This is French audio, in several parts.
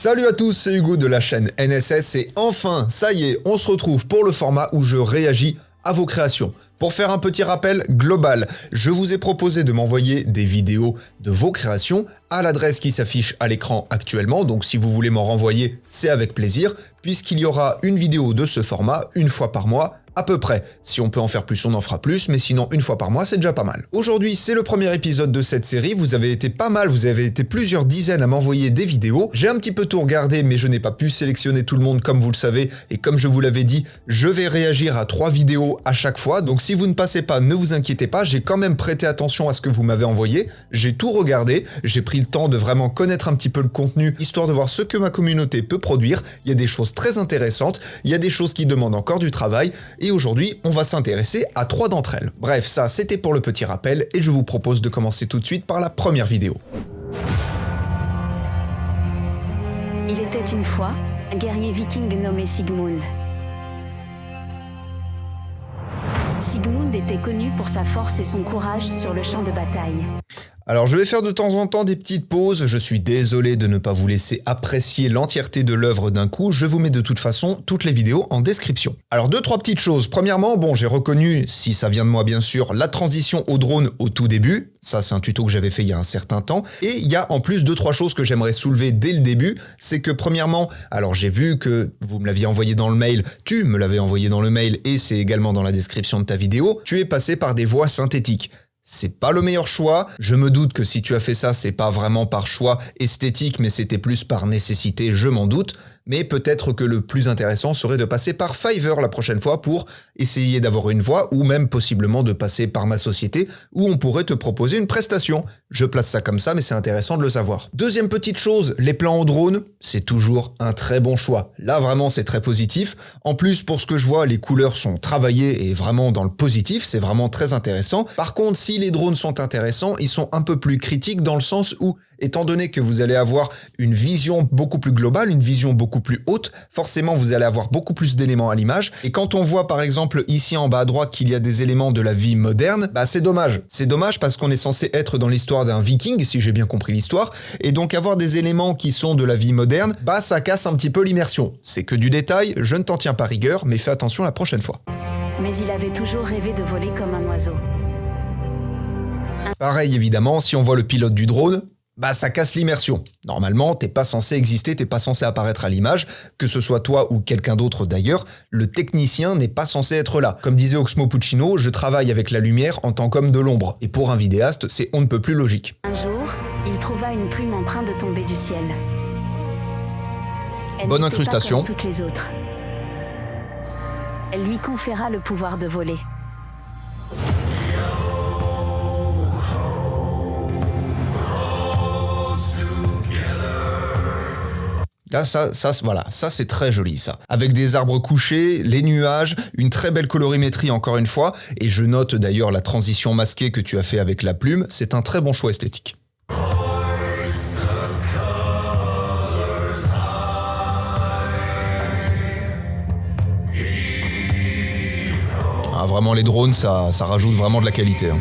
Salut à tous, c'est Hugo de la chaîne NSS et enfin, ça y est, on se retrouve pour le format où je réagis à vos créations. Pour faire un petit rappel global, je vous ai proposé de m'envoyer des vidéos de vos créations à l'adresse qui s'affiche à l'écran actuellement, donc si vous voulez m'en renvoyer, c'est avec plaisir, puisqu'il y aura une vidéo de ce format une fois par mois, à peu près. Si on peut en faire plus, on en fera plus, mais sinon une fois par mois, c'est déjà pas mal. Aujourd'hui, c'est le premier épisode de cette série, vous avez été pas mal, vous avez été plusieurs dizaines à m'envoyer des vidéos. J'ai un petit peu tout regardé, mais je n'ai pas pu sélectionner tout le monde comme vous le savez, et comme je vous l'avais dit, je vais réagir à 3 vidéos à chaque fois, donc si vous ne passez pas, ne vous inquiétez pas, j'ai quand même prêté attention à ce que vous m'avez envoyé, j'ai tout regardé, j'ai pris le temps de vraiment connaître un petit peu le contenu, histoire de voir ce que ma communauté peut produire. Il y a des choses très intéressantes, il y a des choses qui demandent encore du travail, et aujourd'hui, on va s'intéresser à 3 d'entre elles. Bref, ça, c'était pour le petit rappel, et je vous propose de commencer tout de suite par la première vidéo. Il était une fois un guerrier viking nommé Sigmund. Sigmund était connu pour sa force et son courage sur le champ de bataille. Alors je vais faire de temps en temps des petites pauses, je suis désolé de ne pas vous laisser apprécier l'entièreté de l'œuvre d'un coup, je vous mets de toute façon toutes les vidéos en description. Alors 2-3 petites choses, premièrement, bon j'ai reconnu, si ça vient de moi bien sûr, la transition au drone au tout début, ça c'est un tuto que j'avais fait il y a un certain temps, et il y a en plus 2-3 choses que j'aimerais soulever dès le début, c'est que premièrement, alors j'ai vu que vous me l'aviez envoyé dans le mail, tu me l'avais envoyé dans le mail, et c'est également dans la description de ta vidéo, tu es passé par des voix synthétiques. C'est pas le meilleur choix, je me doute que si tu as fait ça, c'est pas vraiment par choix esthétique, mais c'était plus par nécessité, je m'en doute, mais peut-être que le plus intéressant serait de passer par Fiverr la prochaine fois pour essayer d'avoir une voix, ou même possiblement de passer par ma société, où on pourrait te proposer une prestation. Je place ça comme ça, mais c'est intéressant de le savoir. Deuxième petite chose, les plans au drone, c'est toujours un très bon choix. Là, vraiment, c'est très positif. En plus, pour ce que je vois, les couleurs sont travaillées et vraiment dans le positif, c'est vraiment très intéressant. Par contre, si les drones sont intéressants, ils sont un peu plus critiques dans le sens où, étant donné que vous allez avoir une vision beaucoup plus globale, une vision beaucoup plus haute, forcément vous allez avoir beaucoup plus d'éléments à l'image. Et quand on voit par exemple ici en bas à droite qu'il y a des éléments de la vie moderne, bah c'est dommage. C'est dommage parce qu'on est censé être dans l'histoire d'un viking, si j'ai bien compris l'histoire, et donc avoir des éléments qui sont de la vie moderne, bah ça casse un petit peu l'immersion. C'est que du détail, je ne t'en tiens pas rigueur, mais fais attention la prochaine fois. Mais il avait toujours rêvé de voler comme un oiseau. Pareil évidemment, si on voit le pilote du drone, bah ça casse l'immersion. Normalement, t'es pas censé exister, t'es pas censé apparaître à l'image, que ce soit toi ou quelqu'un d'autre d'ailleurs, le technicien n'est pas censé être là. Comme disait Oxmo Puccino, je travaille avec la lumière en tant qu'homme de l'ombre. Et pour un vidéaste, c'est on ne peut plus logique. Un jour, il trouva une plume en train de tomber du ciel. Elle Bonne n'était incrustation. pas comme toutes les autres. Elle lui conféra le pouvoir de voler. Là, voilà, ça c'est très joli ça. Avec des arbres couchés, les nuages, une très belle colorimétrie encore une fois, et je note d'ailleurs la transition masquée que tu as fait avec la plume, c'est un très bon choix esthétique. Ah, vraiment les drones, ça rajoute vraiment de la qualité. Hein.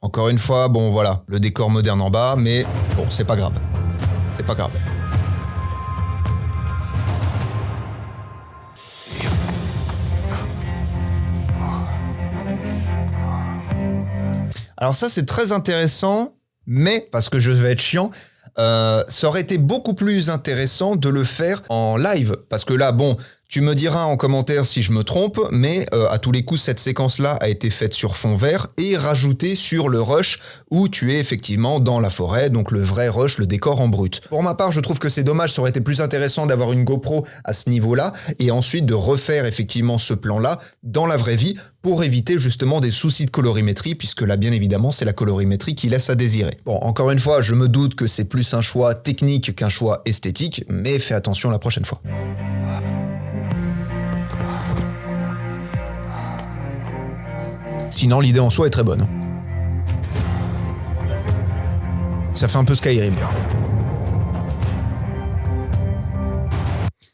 Encore une fois, bon voilà, le décor moderne en bas, mais bon, c'est pas grave. C'est pas grave. Alors ça, c'est très intéressant, mais, parce que je vais être chiant, ça aurait été beaucoup plus intéressant de le faire en live. Parce que là, bon, tu me diras en commentaire si je me trompe, mais à tous les coups, cette séquence-là a été faite sur fond vert et rajoutée sur le rush où tu es effectivement dans la forêt, donc le vrai rush, le décor en brut. Pour ma part, je trouve que c'est dommage, ça aurait été plus intéressant d'avoir une GoPro à ce niveau-là et ensuite de refaire effectivement ce plan-là dans la vraie vie pour éviter justement des soucis de colorimétrie, puisque là, bien évidemment, c'est la colorimétrie qui laisse à désirer. Bon, encore une fois, je me doute que c'est plus un choix technique qu'un choix esthétique, mais fais attention la prochaine fois. Sinon, l'idée en soi est très bonne. Ça fait un peu Skyrim.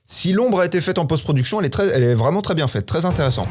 Si l'ombre a été faite en post-production, elle est vraiment très bien faite, très intéressant.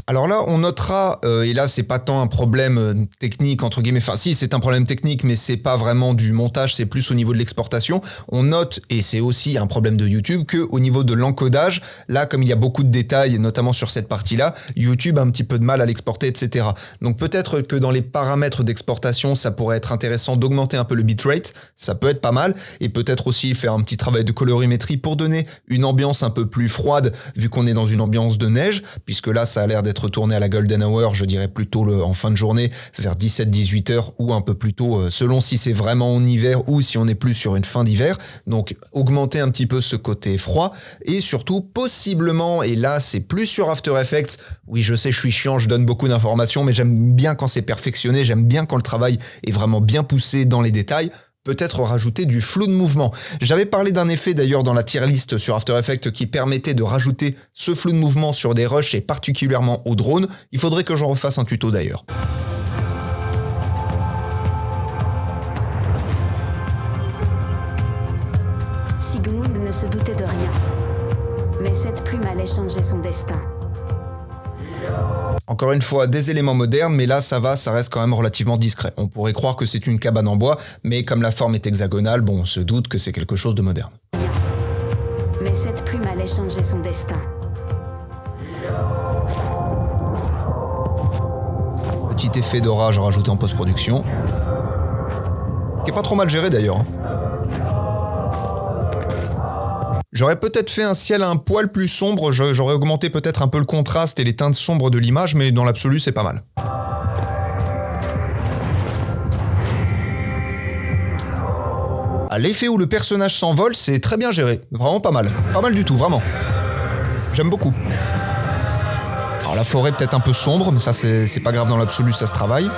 Alors là, on notera, et là c'est pas tant un problème technique entre guillemets, enfin si c'est un problème technique, mais c'est pas vraiment du montage, c'est plus au niveau de l'exportation. On note, et c'est aussi un problème de YouTube, que au niveau de l'encodage, là comme il y a beaucoup de détails, notamment sur cette partie-là, YouTube a un petit peu de mal à l'exporter, etc. Donc peut-être que dans les paramètres d'exportation, ça pourrait être intéressant d'augmenter un peu le bitrate, ça peut être pas mal, et peut-être aussi faire un petit travail de colorimétrie pour donner une ambiance un peu plus froide, vu qu'on est dans une ambiance de neige, puisque là ça a l'air d'être retourné à la golden hour, je dirais plutôt en fin de journée, vers 17-18 heures ou un peu plus tôt, selon si c'est vraiment en hiver ou si on est plus sur une fin d'hiver. Donc augmenter un petit peu ce côté froid et surtout possiblement, et là c'est plus sur After Effects, oui je sais je suis chiant, je donne beaucoup d'informations, mais j'aime bien quand c'est perfectionné, j'aime bien quand le travail est vraiment bien poussé dans les détails. Peut-être rajouter du flou de mouvement. J'avais parlé d'un effet d'ailleurs dans la tier list sur After Effects qui permettait de rajouter ce flou de mouvement sur des rushs et particulièrement aux drones. Il faudrait que j'en refasse un tuto d'ailleurs. Sigmund ne se doutait de rien. Mais cette plume allait changer son destin. Encore une fois, des éléments modernes, mais là, ça reste quand même relativement discret. On pourrait croire que c'est une cabane en bois, mais comme la forme est hexagonale, bon, on se doute que c'est quelque chose de moderne. Mais cette plume allait changer son destin. Petit effet d'orage rajouté en post-production. Qui est pas trop mal géré d'ailleurs. J'aurais peut-être fait un ciel un poil plus sombre, j'aurais augmenté peut-être un peu le contraste et les teintes sombres de l'image, mais dans l'absolu, c'est pas mal. L'effet où le personnage s'envole, c'est très bien géré, vraiment pas mal. Pas mal du tout, vraiment. J'aime beaucoup. Alors la forêt peut-être un peu sombre, mais ça c'est pas grave dans l'absolu, ça se travaille.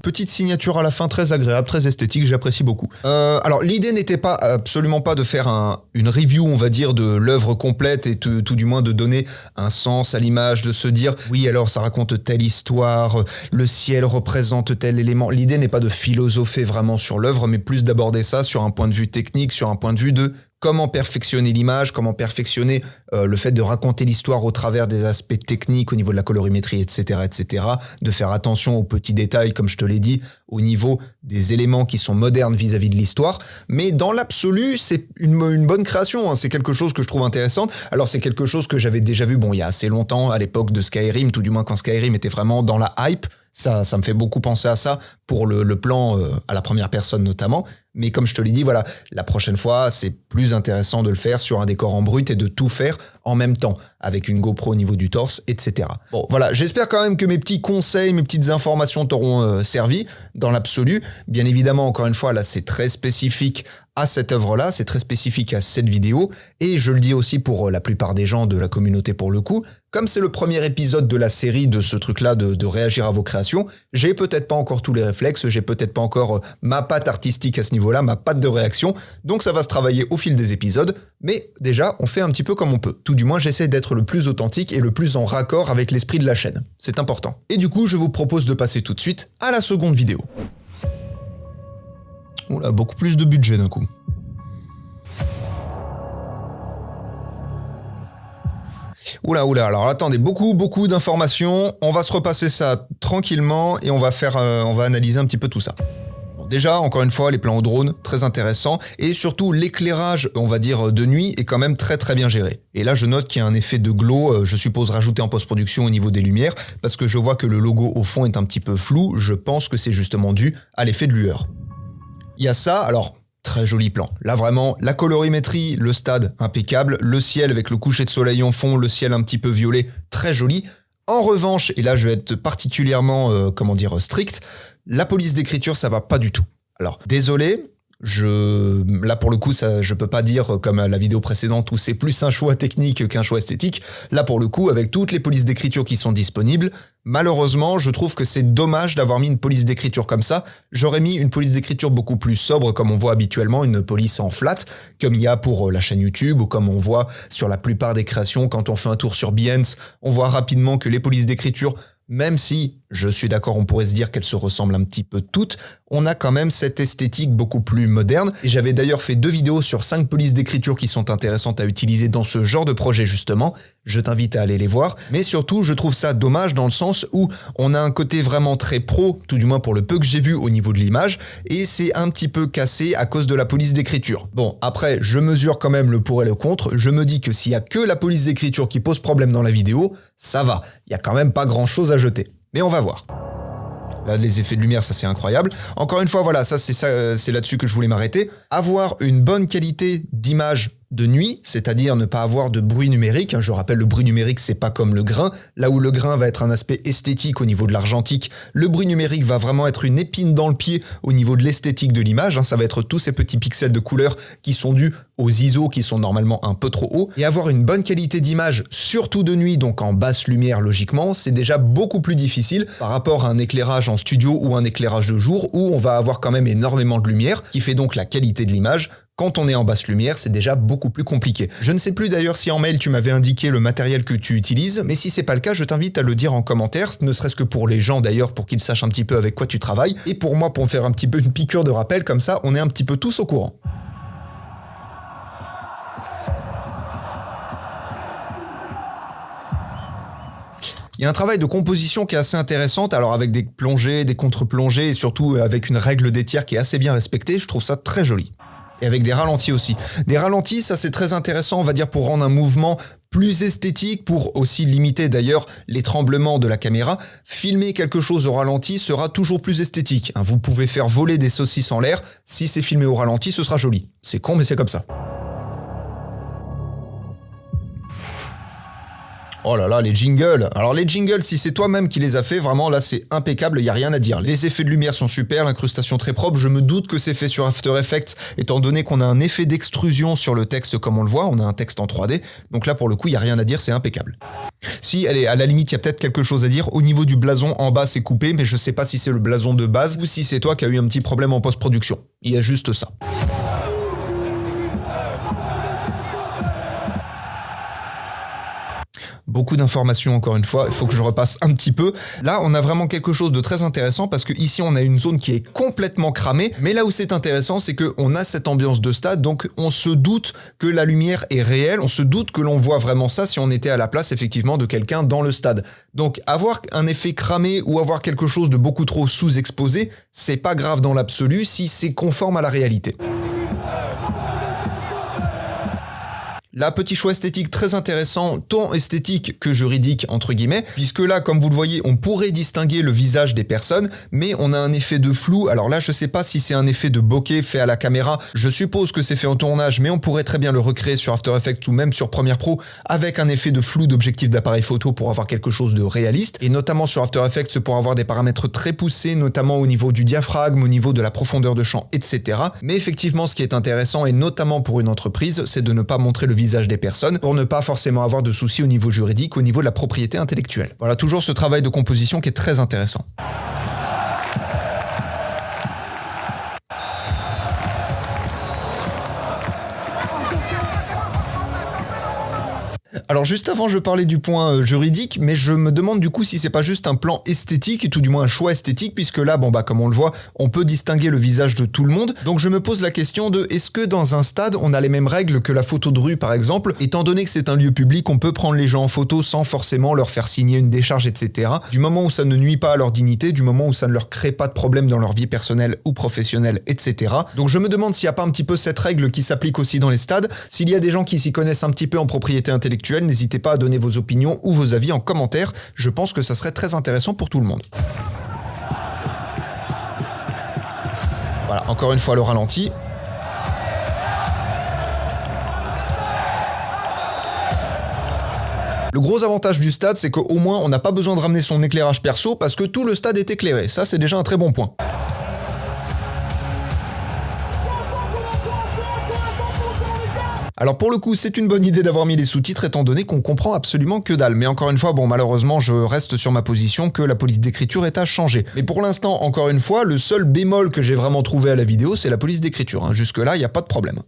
Petite signature à la fin, très agréable, très esthétique, j'apprécie beaucoup. Alors l'idée n'était pas absolument pas de faire une review, on va dire, de l'œuvre complète et tout du moins de donner un sens à l'image, de se dire oui alors ça raconte telle histoire, le ciel représente tel élément. L'idée n'est pas de philosopher vraiment sur l'œuvre, mais plus d'aborder ça sur un point de vue technique, sur un point de vue de comment perfectionner l'image, comment perfectionner le fait de raconter l'histoire au travers des aspects techniques au niveau de la colorimétrie, etc., etc., de faire attention aux petits détails, comme je te l'ai dit, au niveau des éléments qui sont modernes vis-à-vis de l'histoire. Mais dans l'absolu, c'est une bonne création, hein. C'est quelque chose que je trouve intéressant. Alors c'est quelque chose que j'avais déjà vu, bon, il y a assez longtemps, à l'époque de Skyrim, tout du moins quand Skyrim était vraiment dans la hype. Ça me fait beaucoup penser à ça pour le plan à la première personne notamment. Mais comme je te l'ai dit, voilà, la prochaine fois, c'est plus intéressant de le faire sur un décor en brut et de tout faire en même temps, avec une GoPro au niveau du torse, etc. Bon, voilà, j'espère quand même que mes petits conseils, mes petites informations t'auront servi dans l'absolu. Bien évidemment, encore une fois, là, c'est très spécifique à cette œuvre-là, c'est très spécifique à cette vidéo, et je le dis aussi pour la plupart des gens de la communauté pour le coup, comme c'est le premier épisode de la série de ce truc-là de réagir à vos créations, j'ai peut-être pas encore tous les réflexes, j'ai peut-être pas encore ma patte artistique à ce niveau-là, ma patte de réaction, donc ça va se travailler au fil des épisodes, mais déjà, on fait un petit peu comme on peut. Tout du moins, j'essaie d'être le plus authentique et le plus en raccord avec l'esprit de la chaîne. C'est important. Et du coup, je vous propose de passer tout de suite à la seconde vidéo. Oula, beaucoup plus de budget d'un coup. Oula, alors attendez, beaucoup d'informations. On va se repasser ça tranquillement et on va analyser un petit peu tout ça. Bon, déjà, encore une fois, les plans au drone, très intéressants. Et surtout, l'éclairage, on va dire, de nuit est quand même très bien géré. Et là, je note qu'il y a un effet de glow, je suppose rajouté en post-production au niveau des lumières, parce que je vois que le logo au fond est un petit peu flou. Je pense que c'est justement dû à l'effet de lueur. Il y a ça, alors... Très joli plan. Là vraiment, la colorimétrie, le stade impeccable, le ciel avec le coucher de soleil en fond, le ciel un petit peu violet, très joli. En revanche, et là je vais être particulièrement, strict, la police d'écriture ça va pas du tout. Alors désolé, Là pour le coup, ça, je peux pas dire comme à la vidéo précédente où c'est plus un choix technique qu'un choix esthétique. Là pour le coup, avec toutes les polices d'écriture qui sont disponibles, malheureusement, je trouve que c'est dommage d'avoir mis une police d'écriture comme ça. J'aurais mis une police d'écriture beaucoup plus sobre, comme on voit habituellement, une police en flat, comme il y a pour la chaîne YouTube, ou comme on voit sur la plupart des créations. Quand on fait un tour sur Behance, on voit rapidement que les polices d'écriture, même si, je suis d'accord, on pourrait se dire qu'elles se ressemblent un petit peu toutes, on a quand même cette esthétique beaucoup plus moderne. Et j'avais d'ailleurs fait 2 vidéos sur 5 polices d'écriture qui sont intéressantes à utiliser dans ce genre de projet justement. Je t'invite à aller les voir. Mais surtout, je trouve ça dommage dans le sens où on a un côté vraiment très pro, tout du moins pour le peu que j'ai vu au niveau de l'image, et c'est un petit peu cassé à cause de la police d'écriture. Bon, après, je mesure quand même le pour et le contre. Je me dis que s'il y a que la police d'écriture qui pose problème dans la vidéo, ça va. Il y a quand même pas grand chose à jeter. Mais on va voir. Là, les effets de lumière, ça c'est incroyable. Encore une fois, voilà, c'est là-dessus que je voulais m'arrêter. Avoir une bonne qualité d'image de nuit, c'est-à-dire ne pas avoir de bruit numérique. Je rappelle, le bruit numérique, c'est pas comme le grain. Là où le grain va être un aspect esthétique au niveau de l'argentique, le bruit numérique va vraiment être une épine dans le pied au niveau de l'esthétique de l'image. Ça va être tous ces petits pixels de couleur qui sont dus aux ISO qui sont normalement un peu trop hauts. Et avoir une bonne qualité d'image, surtout de nuit, donc en basse lumière logiquement, c'est déjà beaucoup plus difficile par rapport à un éclairage en studio ou un éclairage de jour où on va avoir quand même énormément de lumière, qui fait donc la qualité de l'image. Quand on est en basse lumière, c'est déjà beaucoup plus compliqué. Je ne sais plus d'ailleurs si en mail tu m'avais indiqué le matériel que tu utilises, mais si c'est pas le cas, je t'invite à le dire en commentaire, ne serait-ce que pour les gens d'ailleurs, pour qu'ils sachent un petit peu avec quoi tu travailles, et pour moi pour me faire un petit peu une piqûre de rappel, comme ça on est un petit peu tous au courant. Il y a un travail de composition qui est assez intéressant, alors avec des plongées, des contre-plongées, et surtout avec une règle des tiers qui est assez bien respectée, je trouve ça très joli. Et avec des ralentis aussi. Des ralentis, ça c'est très intéressant, on va dire, pour rendre un mouvement plus esthétique, pour aussi limiter d'ailleurs les tremblements de la caméra. Filmer quelque chose au ralenti sera toujours plus esthétique. Vous pouvez faire voler des saucisses en l'air, si c'est filmé au ralenti, ce sera joli. C'est con, mais c'est comme ça. Oh là là, les jingles. Alors les jingles, si c'est toi-même qui les as fait, vraiment là c'est impeccable, il n'y a rien à dire. Les effets de lumière sont super, l'incrustation très propre, je me doute que c'est fait sur After Effects, étant donné qu'on a un effet d'extrusion sur le texte comme on le voit, on a un texte en 3D, donc là pour le coup il n'y a rien à dire, c'est impeccable. Si, allez, à la limite il y a peut-être quelque chose à dire, au niveau du blason en bas c'est coupé, mais je sais pas si c'est le blason de base ou si c'est toi qui as eu un petit problème en post-production. Il y a juste ça. Beaucoup d'informations encore une fois, il faut que je repasse un petit peu. Là, on a vraiment quelque chose de très intéressant parce que ici on a une zone qui est complètement cramée, mais là où c'est intéressant, c'est qu'on a cette ambiance de stade, donc on se doute que la lumière est réelle, on se doute que l'on voit vraiment ça si on était à la place effectivement de quelqu'un dans le stade. Donc avoir un effet cramé ou avoir quelque chose de beaucoup trop sous-exposé, c'est pas grave dans l'absolu si c'est conforme à la réalité. Là, petit choix esthétique très intéressant, tant esthétique que juridique, entre guillemets, puisque là, comme vous le voyez, on pourrait distinguer le visage des personnes, mais on a un effet de flou. Alors là, je sais pas si c'est un effet de bokeh fait à la caméra, je suppose que c'est fait en tournage, mais on pourrait très bien le recréer sur After Effects ou même sur Premiere Pro avec un effet de flou d'objectif d'appareil photo pour avoir quelque chose de réaliste, et notamment sur After Effects pour avoir des paramètres très poussés, notamment au niveau du diaphragme, au niveau de la profondeur de champ, etc. Mais effectivement, ce qui est intéressant, et notamment pour une entreprise, c'est de ne pas montrer le visage des personnes pour ne pas forcément avoir de soucis au niveau juridique, au niveau de la propriété intellectuelle. Voilà, toujours ce travail de composition qui est très intéressant. Alors juste avant, je parlais du point juridique, mais je me demande du coup si c'est pas juste un plan esthétique, tout du moins un choix esthétique, puisque là, bon bah comme on le voit, on peut distinguer le visage de tout le monde. Donc je me pose la question de est-ce que dans un stade, on a les mêmes règles que la photo de rue par exemple, étant donné que c'est un lieu public, on peut prendre les gens en photo sans forcément leur faire signer une décharge, etc. Du moment où ça ne nuit pas à leur dignité, du moment où ça ne leur crée pas de problème dans leur vie personnelle ou professionnelle, etc. Donc je me demande s'il n'y a pas un petit peu cette règle qui s'applique aussi dans les stades. S'il y a des gens qui s'y connaissent un petit peu en propriété intellectuelle, n'hésitez pas à donner vos opinions ou vos avis en commentaire, je pense que ça serait très intéressant pour tout le monde. Voilà, encore une fois le ralenti. Le gros avantage du stade, c'est qu'au moins on n'a pas besoin de ramener son éclairage perso parce que tout le stade est éclairé, ça c'est déjà un très bon point. Alors pour le coup, c'est une bonne idée d'avoir mis les sous-titres étant donné qu'on comprend absolument que dalle. Mais encore une fois, bon, malheureusement, je reste sur ma position que la police d'écriture est à changer. Mais pour l'instant, encore une fois, le seul bémol que j'ai vraiment trouvé à la vidéo, c'est la police d'écriture. Jusque-là, il n'y a pas de problème.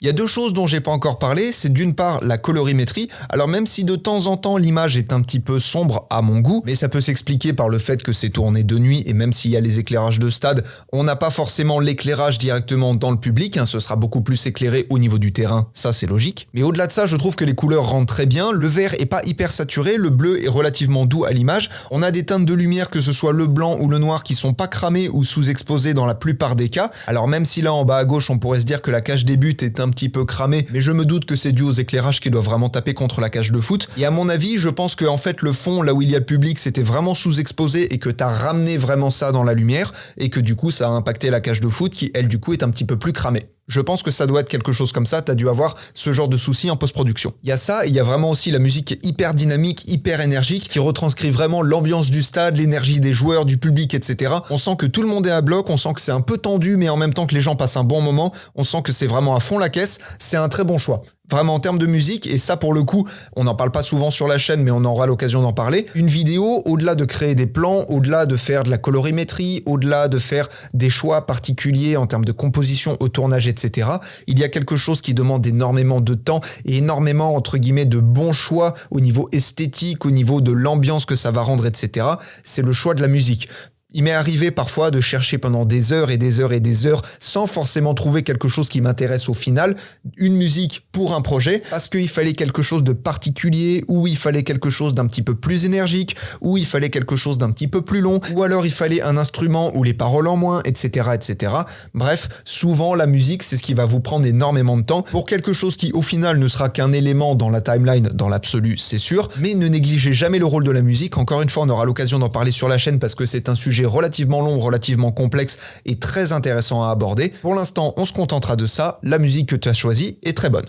Il y a deux choses dont j'ai pas encore parlé, c'est d'une part la colorimétrie. Alors même si de temps en temps l'image est un petit peu sombre à mon goût, mais ça peut s'expliquer par le fait que c'est tourné de nuit et même s'il y a les éclairages de stade, on n'a pas forcément l'éclairage directement dans le public, ce sera beaucoup plus éclairé au niveau du terrain, ça c'est logique. Mais au-delà de ça, je trouve que les couleurs rendent très bien, le vert est pas hyper saturé, le bleu est relativement doux à l'image, on a des teintes de lumière que ce soit le blanc ou le noir qui sont pas cramés ou sous-exposés dans la plupart des cas. Alors même si là en bas à gauche on pourrait se dire que la cage des buts est un petit peu cramé, mais je me doute que c'est dû aux éclairages qui doivent vraiment taper contre la cage de foot. Et à mon avis, je pense que en fait le fond, là où il y a le public, c'était vraiment sous-exposé et que t'as ramené vraiment ça dans la lumière et que du coup ça a impacté la cage de foot qui, elle, du coup est un petit peu plus cramée. Je pense que ça doit être quelque chose comme ça, t'as dû avoir ce genre de soucis en post-production. Il y a ça, et il y a vraiment aussi la musique qui est hyper dynamique, hyper énergique, qui retranscrit vraiment l'ambiance du stade, l'énergie des joueurs, du public, etc. On sent que tout le monde est à bloc, on sent que c'est un peu tendu, mais en même temps que les gens passent un bon moment, on sent que c'est vraiment à fond la caisse, c'est un très bon choix. Vraiment en termes de musique, et ça pour le coup, on n'en parle pas souvent sur la chaîne, mais on aura l'occasion d'en parler. Une vidéo, au-delà de créer des plans, au-delà de faire de la colorimétrie, au-delà de faire des choix particuliers en termes de composition au tournage, etc., il y a quelque chose qui demande énormément de temps et énormément, entre guillemets, de bons choix au niveau esthétique, au niveau de l'ambiance que ça va rendre, etc. C'est le choix de la musique. Il m'est arrivé parfois de chercher pendant des heures et des heures et des heures sans forcément trouver quelque chose qui m'intéresse au final, une musique pour un projet, parce qu'il fallait quelque chose de particulier, ou il fallait quelque chose d'un petit peu plus énergique, ou il fallait quelque chose d'un petit peu plus long, ou alors il fallait un instrument ou les paroles en moins, etc., etc. Bref, souvent la musique, c'est ce qui va vous prendre énormément de temps pour quelque chose qui au final ne sera qu'un élément dans la timeline, dans l'absolu, c'est sûr, mais ne négligez jamais le rôle de la musique. Encore une fois, on aura l'occasion d'en parler sur la chaîne parce que c'est un sujet relativement long, relativement complexe et très intéressant à aborder. Pour l'instant, on se contentera de ça. La musique que tu as choisie est très bonne.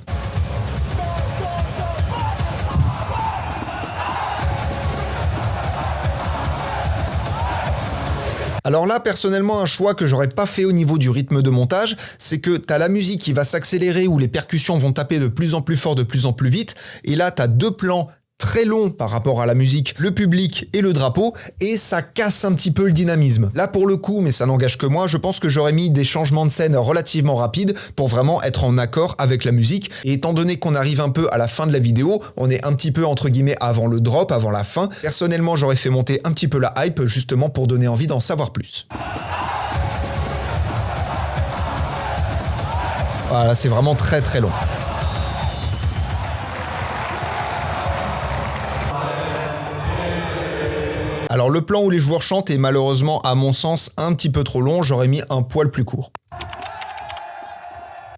Alors là, personnellement, un choix que j'aurais pas fait au niveau du rythme de montage, c'est que t'as la musique qui va s'accélérer où les percussions vont taper de plus en plus fort, de plus en plus vite, et là, t'as deux plans très long par rapport à la musique, le public et le drapeau, et ça casse un petit peu le dynamisme. Là pour le coup, mais ça n'engage que moi, je pense que j'aurais mis des changements de scène relativement rapides pour vraiment être en accord avec la musique, et étant donné qu'on arrive un peu à la fin de la vidéo, on est un petit peu entre guillemets avant le drop, avant la fin, personnellement j'aurais fait monter un petit peu la hype justement pour donner envie d'en savoir plus. Voilà, c'est vraiment très très long. Alors le plan où les joueurs chantent est malheureusement à mon sens un petit peu trop long, j'aurais mis un poil plus court.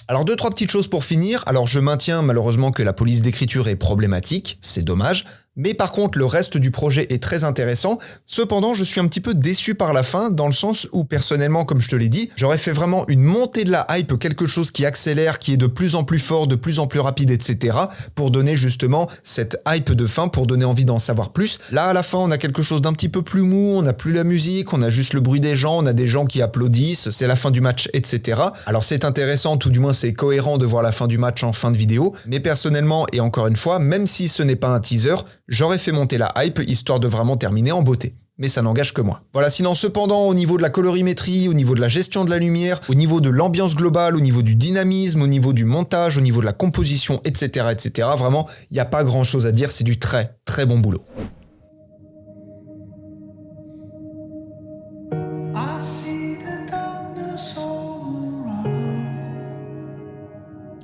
Alors 2-3 petites choses pour finir. Alors je maintiens malheureusement que la police d'écriture est problématique, c'est dommage. Mais par contre, le reste du projet est très intéressant. Cependant, je suis un petit peu déçu par la fin, dans le sens où, personnellement, comme je te l'ai dit, j'aurais fait vraiment une montée de la hype, quelque chose qui accélère, qui est de plus en plus fort, de plus en plus rapide, etc., pour donner justement cette hype de fin, pour donner envie d'en savoir plus. Là, à la fin, on a quelque chose d'un petit peu plus mou, on n'a plus la musique, on a juste le bruit des gens, on a des gens qui applaudissent, c'est la fin du match, etc. Alors c'est intéressant, tout du moins c'est cohérent de voir la fin du match en fin de vidéo, mais personnellement, et encore une fois, même si ce n'est pas un teaser, j'aurais fait monter la hype histoire de vraiment terminer en beauté. Mais ça n'engage que moi. Voilà, sinon cependant, au niveau de la colorimétrie, au niveau de la gestion de la lumière, au niveau de l'ambiance globale, au niveau du dynamisme, au niveau du montage, au niveau de la composition, etc., etc., vraiment, il n'y a pas grand chose à dire, c'est du très, très bon boulot.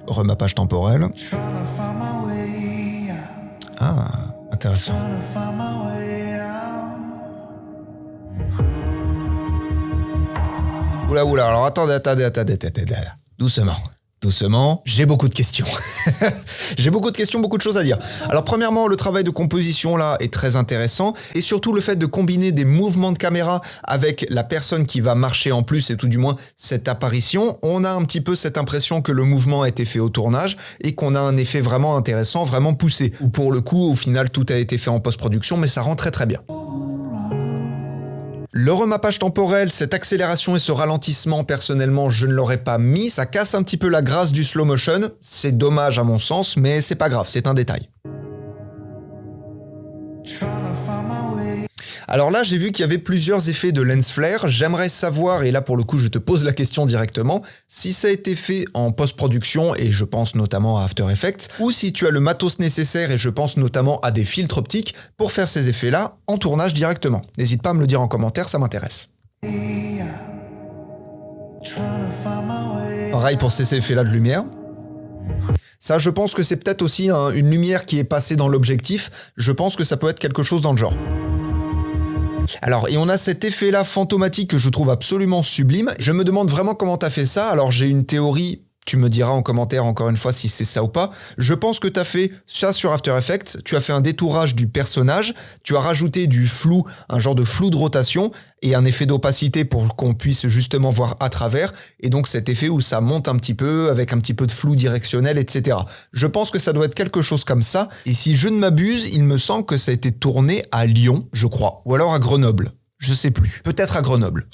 Remappage temporel. Ah, intéressant. Oula, alors attendez. Doucement, j'ai beaucoup de questions. J'ai beaucoup de questions, beaucoup de choses à dire. Alors premièrement, le travail de composition là est très intéressant et surtout le fait de combiner des mouvements de caméra avec la personne qui va marcher en plus et tout du moins cette apparition, on a un petit peu cette impression que le mouvement a été fait au tournage et qu'on a un effet vraiment intéressant, vraiment poussé. Ou pour le coup, au final, tout a été fait en post-production mais ça rend très très bien. Le remappage temporel, cette accélération et ce ralentissement, personnellement, je ne l'aurais pas mis. Ça casse un petit peu la grâce du slow motion. C'est dommage à mon sens, mais c'est pas grave, c'est un détail. Alors là, j'ai vu qu'il y avait plusieurs effets de lens flare. J'aimerais savoir, et là pour le coup je te pose la question directement, si ça a été fait en post-production, et je pense notamment à After Effects, ou si tu as le matos nécessaire, et je pense notamment à des filtres optiques, pour faire ces effets-là en tournage directement. N'hésite pas à me le dire en commentaire, ça m'intéresse. Pareil pour ces effets-là de lumière. Ça, je pense que c'est peut-être aussi une lumière qui est passée dans l'objectif. Je pense que ça peut être quelque chose dans le genre. Alors, et on a cet effet-là fantomatique que je trouve absolument sublime. Je me demande vraiment comment t'as fait ça. Alors, j'ai une théorie, tu me diras en commentaire encore une fois si c'est ça ou pas. Je pense que t'as fait ça sur After Effects. Tu as fait un détourage du personnage. Tu as rajouté du flou, un genre de flou de rotation et un effet d'opacité pour qu'on puisse justement voir à travers. Et donc, cet effet où ça monte un petit peu avec un petit peu de flou directionnel, etc. Je pense que ça doit être quelque chose comme ça. Et si je ne m'abuse, il me semble que ça a été tourné à Lyon, je crois. Ou alors à Grenoble. Je sais plus. Peut-être à Grenoble.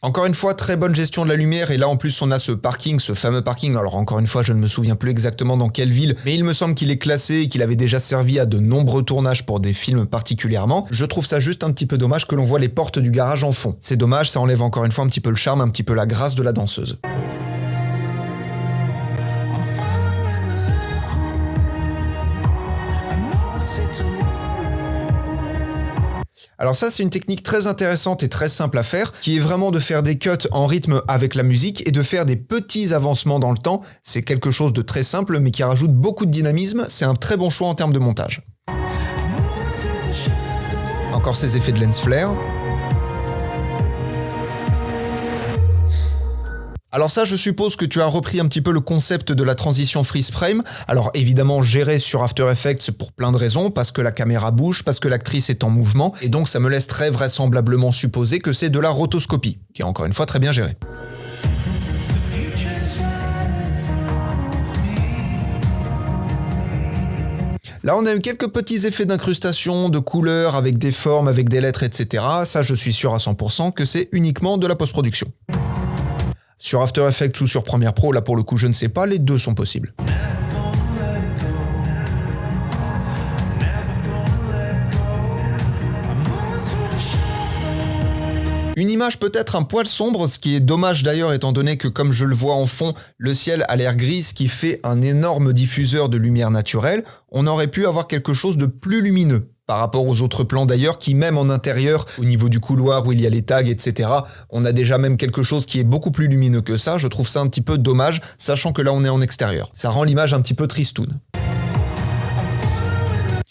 Encore une fois, très bonne gestion de la lumière, et là en plus on a ce parking, ce fameux parking. Alors encore une fois, je ne me souviens plus exactement dans quelle ville, mais il me semble qu'il est classé et qu'il avait déjà servi à de nombreux tournages pour des films particulièrement. Je trouve ça juste un petit peu dommage que l'on voit les portes du garage en fond. C'est dommage, ça enlève encore une fois un petit peu le charme, un petit peu la grâce de la danseuse. Alors ça, c'est une technique très intéressante et très simple à faire, qui est vraiment de faire des cuts en rythme avec la musique et de faire des petits avancements dans le temps. C'est quelque chose de très simple, mais qui rajoute beaucoup de dynamisme. C'est un très bon choix en termes de montage. Encore ces effets de lens flare. Alors ça, je suppose que tu as repris un petit peu le concept de la transition freeze frame. Alors évidemment géré sur After Effects pour plein de raisons, parce que la caméra bouge, parce que l'actrice est en mouvement, et donc ça me laisse très vraisemblablement supposer que c'est de la rotoscopie, qui est encore une fois très bien gérée. Là, on a eu quelques petits effets d'incrustation, de couleurs, avec des formes, avec des lettres, etc. Ça, je suis sûr à 100% que c'est uniquement de la post-production. Sur After Effects ou sur Premiere Pro, là pour le coup je ne sais pas, les deux sont possibles. Une image peut-être un poil sombre, ce qui est dommage d'ailleurs étant donné que comme je le vois en fond, le ciel a l'air gris, ce qui fait un énorme diffuseur de lumière naturelle. On aurait pu avoir quelque chose de plus lumineux. Par rapport aux autres plans d'ailleurs, qui même en intérieur, au niveau du couloir où il y a les tags, etc., on a déjà même quelque chose qui est beaucoup plus lumineux que ça. Je trouve ça un petit peu dommage, sachant que là on est en extérieur. Ça rend l'image un petit peu tristoune.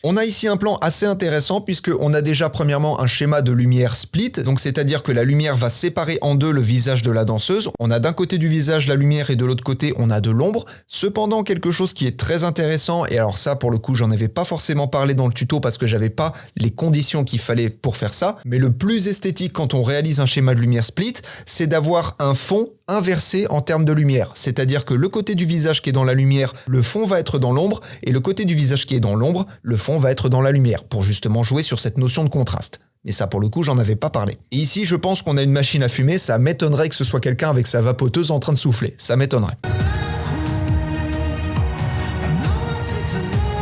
On a ici un plan assez intéressant puisqu'on a déjà premièrement un schéma de lumière split, donc c'est-à-dire que la lumière va séparer en deux le visage de la danseuse. On a d'un côté du visage la lumière et de l'autre côté on a de l'ombre. Cependant quelque chose qui est très intéressant, et alors ça pour le coup j'en avais pas forcément parlé dans le tuto parce que j'avais pas les conditions qu'il fallait pour faire ça, mais le plus esthétique quand on réalise un schéma de lumière split, c'est d'avoir un fond inversé en termes de lumière. C'est-à-dire que le côté du visage qui est dans la lumière, le fond va être dans l'ombre, et le côté du visage qui est dans l'ombre, le fond va être dans la lumière, pour justement jouer sur cette notion de contraste. Mais ça, pour le coup, j'en avais pas parlé. Et ici, je pense qu'on a une machine à fumer, ça m'étonnerait que ce soit quelqu'un avec sa vapoteuse en train de souffler. Ça m'étonnerait.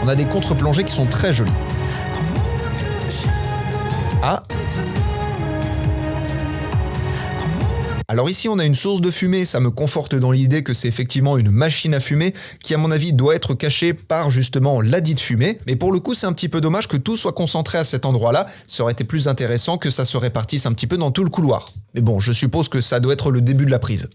On a des contre-plongées qui sont très jolies. Ah! Alors ici on a une source de fumée, ça me conforte dans l'idée que c'est effectivement une machine à fumer qui à mon avis doit être cachée par justement la dite fumée, mais pour le coup c'est un petit peu dommage que tout soit concentré à cet endroit-là, ça aurait été plus intéressant que ça se répartisse un petit peu dans tout le couloir. Mais bon, je suppose que ça doit être le début de la prise.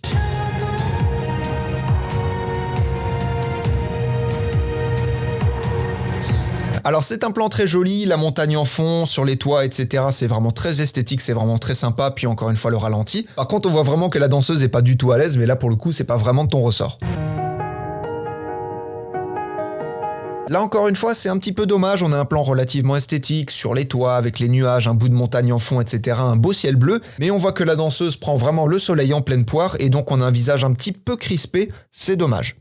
Alors c'est un plan très joli, la montagne en fond, sur les toits, etc. C'est vraiment très esthétique, c'est vraiment très sympa, puis encore une fois le ralenti. Par contre on voit vraiment que la danseuse est pas du tout à l'aise, mais là pour le coup c'est pas vraiment de ton ressort. Là encore une fois, c'est un petit peu dommage, on a un plan relativement esthétique, sur les toits, avec les nuages, un bout de montagne en fond, etc., un beau ciel bleu, mais on voit que la danseuse prend vraiment le soleil en pleine poire, et donc on a un visage un petit peu crispé, c'est dommage.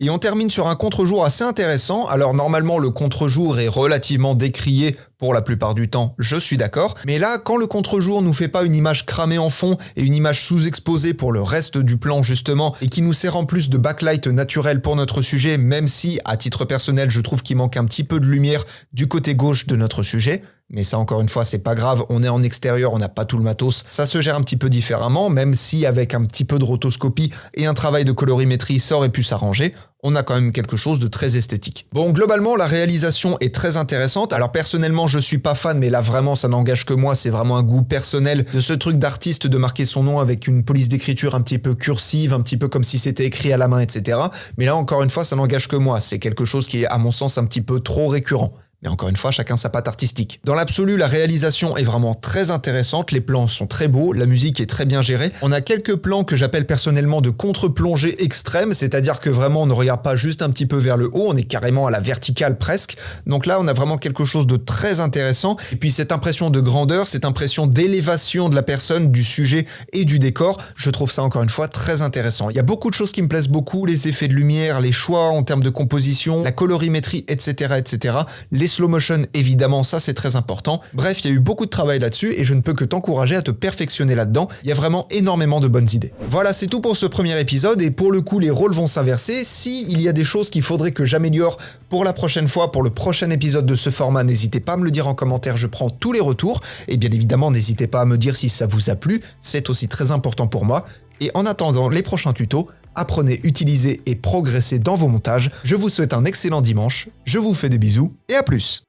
Et on termine sur un contre-jour assez intéressant. Alors normalement le contre-jour est relativement décrié pour la plupart du temps, je suis d'accord. Mais là, quand le contre-jour nous fait pas une image cramée en fond et une image sous-exposée pour le reste du plan justement, et qui nous sert en plus de backlight naturel pour notre sujet, même si, à titre personnel, je trouve qu'il manque un petit peu de lumière du côté gauche de notre sujet, mais ça encore une fois c'est pas grave, on est en extérieur, on n'a pas tout le matos, ça se gère un petit peu différemment, même si avec un petit peu de rotoscopie et un travail de colorimétrie ça aurait pu s'arranger, on a quand même quelque chose de très esthétique. Bon, globalement la réalisation est très intéressante, alors personnellement je suis pas fan, mais là vraiment ça n'engage que moi, c'est vraiment un goût personnel de ce truc d'artiste de marquer son nom avec une police d'écriture un petit peu cursive, un petit peu comme si c'était écrit à la main, etc. Mais là encore une fois ça n'engage que moi, c'est quelque chose qui est à mon sens un petit peu trop récurrent. Mais encore une fois, chacun sa patte artistique. Dans l'absolu, la réalisation est vraiment très intéressante, les plans sont très beaux, la musique est très bien gérée. On a quelques plans que j'appelle personnellement de contre-plongée extrême, c'est-à-dire que vraiment on ne regarde pas juste un petit peu vers le haut, on est carrément à la verticale presque. Donc là, on a vraiment quelque chose de très intéressant. Et puis cette impression de grandeur, cette impression d'élévation de la personne, du sujet et du décor, je trouve ça encore une fois très intéressant. Il y a beaucoup de choses qui me plaisent beaucoup, les effets de lumière, les choix en termes de composition, la colorimétrie, etc., etc. Les slow motion, évidemment, ça c'est très important. Bref, il y a eu beaucoup de travail là-dessus et je ne peux que t'encourager à te perfectionner là-dedans. Il y a vraiment énormément de bonnes idées. Voilà, c'est tout pour ce premier épisode et pour le coup, les rôles vont s'inverser. Si il y a des choses qu'il faudrait que j'améliore pour la prochaine fois, pour le prochain épisode de ce format, n'hésitez pas à me le dire en commentaire, je prends tous les retours. Et bien évidemment, n'hésitez pas à me dire si ça vous a plu, c'est aussi très important pour moi. Et en attendant les prochains tutos, apprenez, utilisez et progressez dans vos montages. Je vous souhaite un excellent dimanche, je vous fais des bisous et à plus.